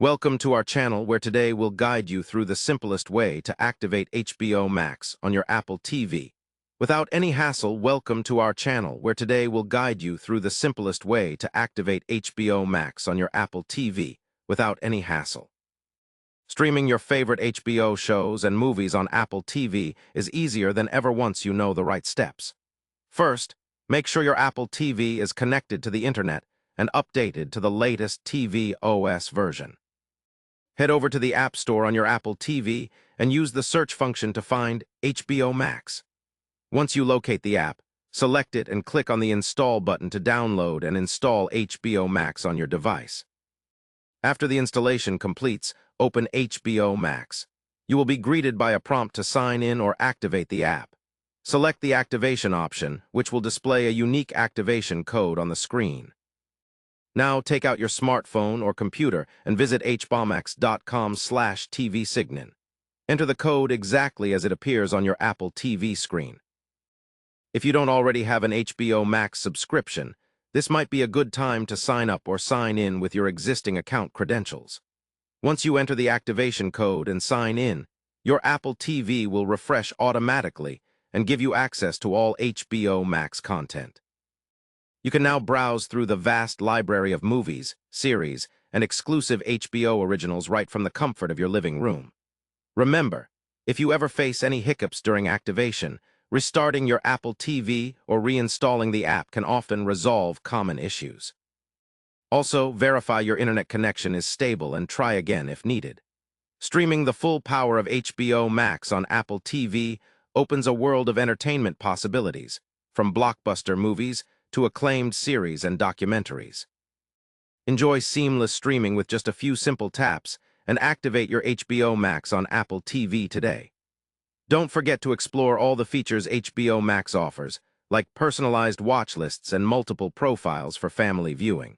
Welcome to our channel where today we'll guide you through the simplest way to activate HBO Max on your Apple TV. Without any hassle, welcome to our channel where today we'll guide you through the simplest way to activate HBO Max on your Apple TV without any hassle. Streaming your favorite HBO shows and movies on Apple TV is easier than ever once you know the right steps. First, make sure your Apple TV is connected to the internet and updated to the latest TV OS version. Head over to the App Store on your Apple TV and use the search function to find HBO Max. Once you locate the app, select it and click on the Install button to download and install HBO Max on your device. After the installation completes, open HBO Max. You will be greeted by a prompt to sign in or activate the app. Select the activation option, which will display a unique activation code on the screen. Now take out your smartphone or computer and visit hbomax.com/tvsignin. Enter the code exactly as it appears on your Apple TV screen. If you don't already have an HBO Max subscription, this might be a good time to sign up or sign in with your existing account credentials. Once you enter the activation code and sign in, your Apple TV will refresh automatically and give you access to all HBO Max content. You can now browse through the vast library of movies, series, and exclusive HBO originals right from the comfort of your living room. Remember, if you ever face any hiccups during activation, restarting your Apple TV or reinstalling the app can often resolve common issues. Also, verify your internet connection is stable and try again if needed. Streaming the full power of HBO Max on Apple TV opens a world of entertainment possibilities, from blockbuster movies to acclaimed series and documentaries. Enjoy seamless streaming with just a few simple taps and activate your HBO Max on Apple TV today. Don't forget to explore all the features HBO Max offers, like personalized watch lists and multiple profiles for family viewing.